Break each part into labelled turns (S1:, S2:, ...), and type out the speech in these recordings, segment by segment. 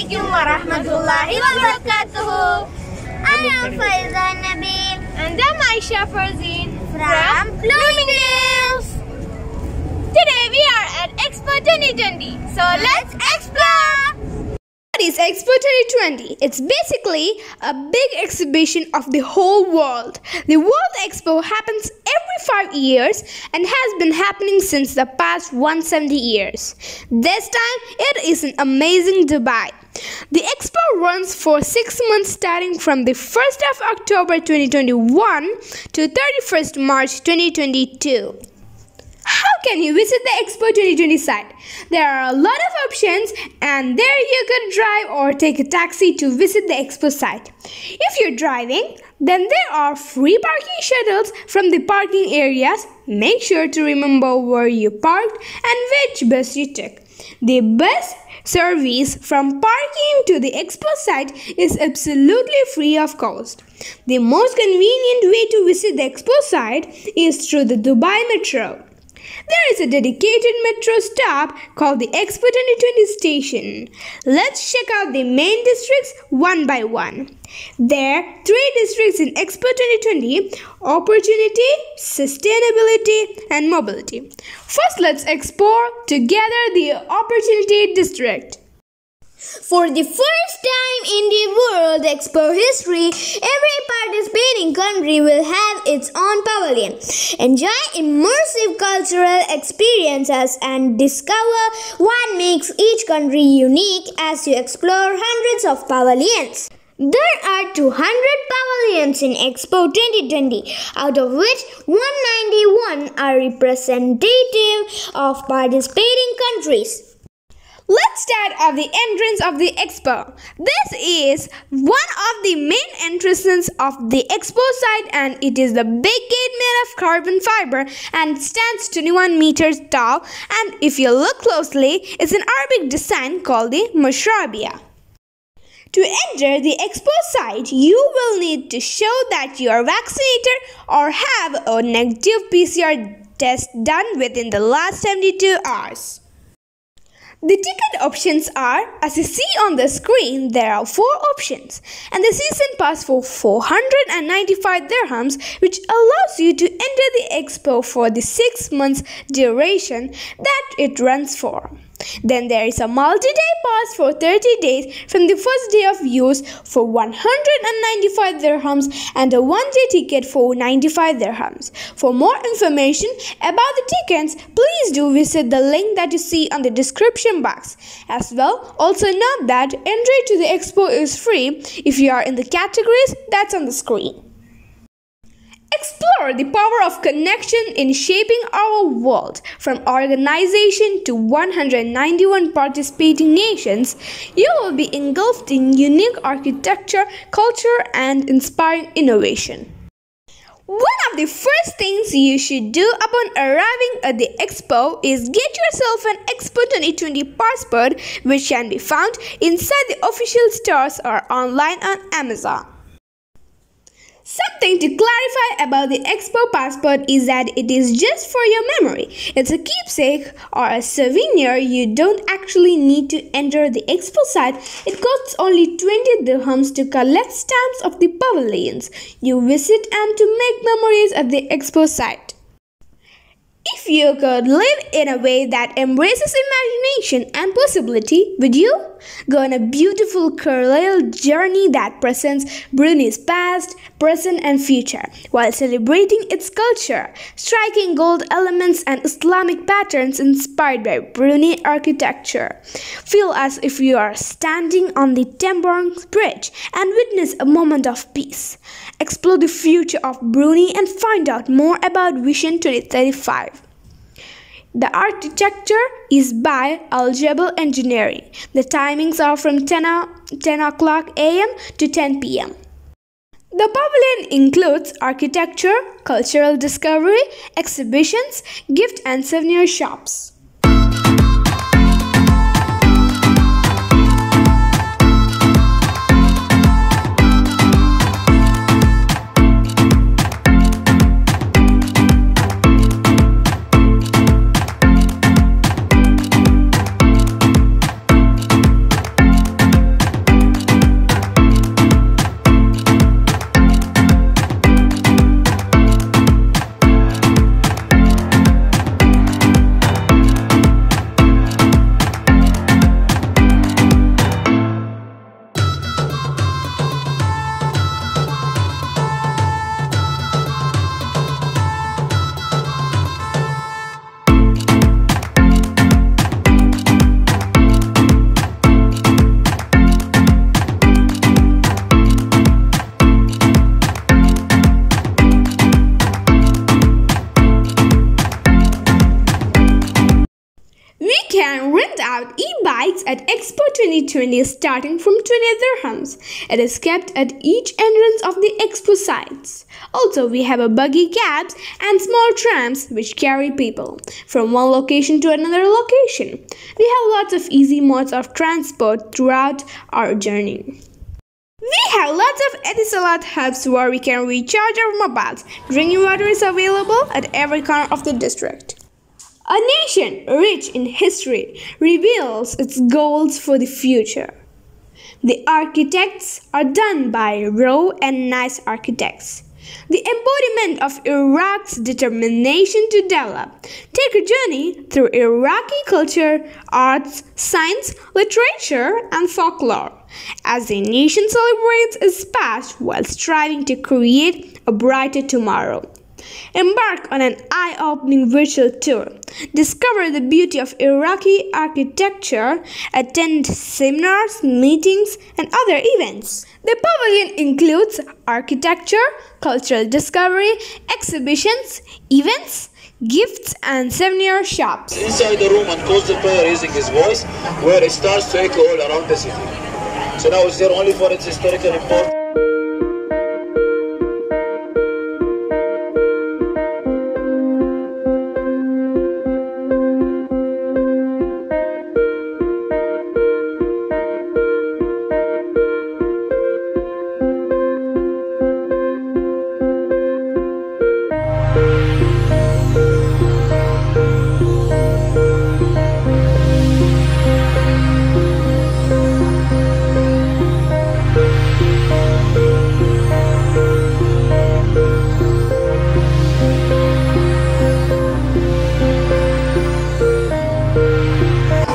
S1: Assalamualaikum warahmatullahi wabarakatuh.
S2: I am Faiza Nabil
S1: And I'm Aisha Farzin
S2: from Bloomingdale's.
S1: Today we are at Expo 2020. So let's explore!
S3: What is Expo 2020? It's basically a big exhibition of the whole world. The World Expo happens every 5 years and has been happening since the past 170 years. This time it is in amazing Dubai. The expo runs for 6 months starting from the 1st of October 2021 to 31st March 2022. How can you visit the Expo 2020 site? There are a lot of options and there you could drive or take a taxi to visit the Expo site. If you're driving, then there are free parking shuttles from the parking areas. Make sure to remember where you parked and which bus you took. The bus service from parking to the Expo site is absolutely free of cost. The most convenient way to visit the Expo site is through the Dubai Metro. There is a dedicated metro stop called the Expo 2020 station. Let's check out the main districts one by one. There are 3 districts in Expo 2020: opportunity, sustainability, and mobility. First, let's explore together the opportunity district.
S2: For the first time in the World Expo history, every participating country will have its own pavilion. Enjoy immersive cultural experiences and discover what makes each country unique as you explore hundreds of pavilions. There are 200 pavilions in Expo 2020, out of which 191 are representative of participating countries.
S3: Let's start at the entrance of the Expo. This is one of the main entrances of the Expo site and it is the big gate made of carbon fiber and stands 21 meters tall, and if you look closely, it's an Arabic design called the Mashrabia. To enter the Expo site, you will need to show that you are vaccinated or have a negative PCR test done within the last 72 hours. The ticket options are, as you see on the screen, there are 4 options, and the season pass for 495 dirhams, which allows you to enter the expo for the 6 months duration that it runs for. Then there is a multi-day pass for 30 days from the first day of use for 195 dirhams and a one-day ticket for 95 dirhams. For more information about the tickets, please do visit the link that you see on the description box. As well, also note that entry to the expo is free if you are in the categories that's on the screen. Explore the power of connection in shaping our world. From organization to 191 participating nations, you will be engulfed in unique architecture, culture, and inspiring innovation. One of the first things you should do upon arriving at the expo is get yourself an Expo 2020 passport, which can be found inside the official stores or online on Amazon. Something to clarify about the Expo passport is that it is just for your memory. It's a keepsake or a souvenir. You don't actually need to enter the Expo site. It costs only 20 dirhams to collect stamps of the pavilions you visit and to make memories at the Expo site. If you could live in a way that embraces imagination and possibility, would you? Go on a beautiful parallel journey that presents Brunei's past, present and future, while celebrating its culture, striking gold elements and Islamic patterns inspired by Brunei architecture. Feel as if you are standing on the Temburong Bridge and witness a moment of peace. Explore the future of Brunei and find out more about Vision 2035. The architecture is by Al Jebel Engineering. The timings are from 10 o'clock a.m. to 10 p.m. The pavilion includes architecture, cultural discovery, exhibitions, gift and souvenir shops. rent out e-bikes at Expo 2020 starting from 20 dirhams. It is kept at each entrance of the Expo sites. Also, we have a buggy cabs and small trams which carry people from one location to another location. We have lots of easy modes of transport throughout our journey. We have lots of Etisalat hubs where we can recharge our mobiles. Drinking water is available at every corner of the district. A nation rich in history reveals its goals for the future. The architects are done by raw and nice architects. The embodiment of Iraq's determination to develop. Take a journey through Iraqi culture, arts, science, literature, and folklore, as the nation celebrates its past while striving to create a brighter tomorrow. Embark on an eye-opening virtual tour. Discover the beauty of Iraqi architecture. Attend seminars, meetings, and other events. The pavilion includes architecture, cultural discovery, exhibitions, events, gifts, and souvenir shops.
S4: Inside the room and calls the player using his voice, where it starts to echo all around the city. So now it's there only for its historical importance.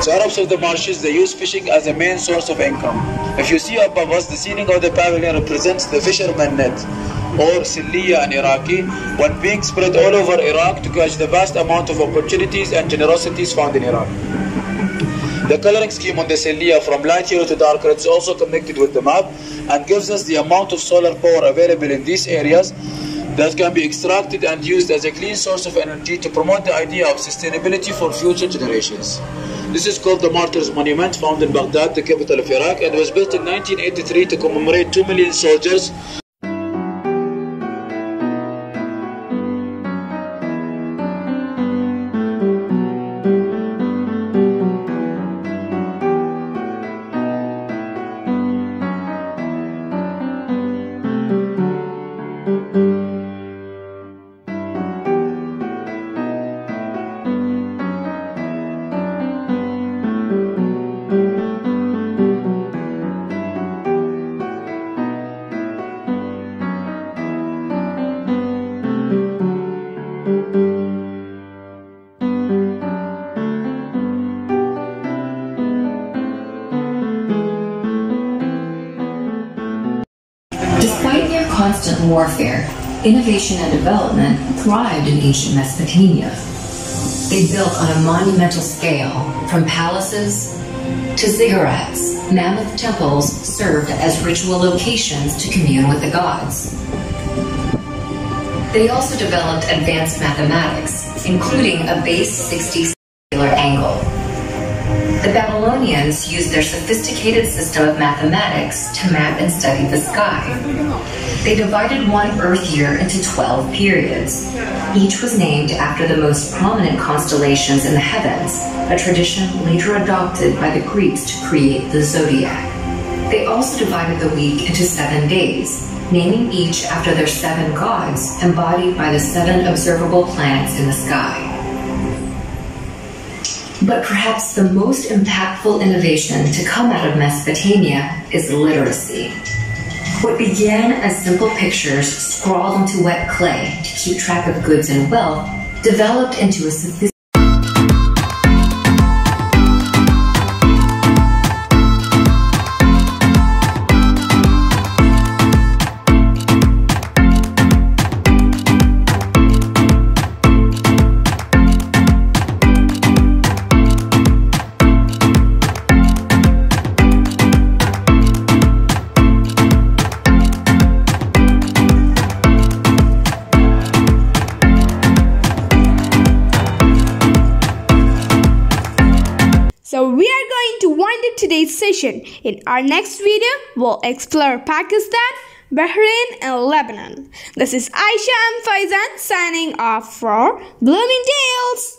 S4: So Arabs of the marshes, they use fishing as a main source of income. If you see above us, the ceiling of the pavilion represents the fisherman net, or silliya in Iraqi, one being spread all over Iraq to catch the vast amount of opportunities and generosities found in Iraq. The coloring scheme on the silliya from light yellow to dark red is also connected with the map and gives us the amount of solar power available in these areas that can be extracted and used as a clean source of energy to promote the idea of sustainability for future generations. This is called the Martyrs Monument, found in Baghdad, the capital of Iraq, and was built in 1983 to commemorate 2 million soldiers.
S5: Despite their constant warfare, innovation and development thrived in ancient Mesopotamia. They built on a monumental scale, from palaces to ziggurats. Mammoth temples served as ritual locations to commune with the gods. They also developed advanced mathematics, including a base 60 circular angle. The Babylonians used their sophisticated system of mathematics to map and study the sky. They divided one Earth year into 12 periods. Each was named after the most prominent constellations in the heavens, a tradition later adopted by the Greeks to create the zodiac. They also divided the week into 7 days, naming each after their 7 gods, embodied by the 7 observable planets in the sky. But perhaps the most impactful innovation to come out of Mesopotamia is literacy. What began as simple pictures scrawled onto wet clay to keep track of goods and wealth developed into a sophisticated
S3: So we are going to wind up today's session. In our next video, we'll explore Pakistan, Bahrain and Lebanon. This is Aisha and Faizan signing off for Blooming Tales.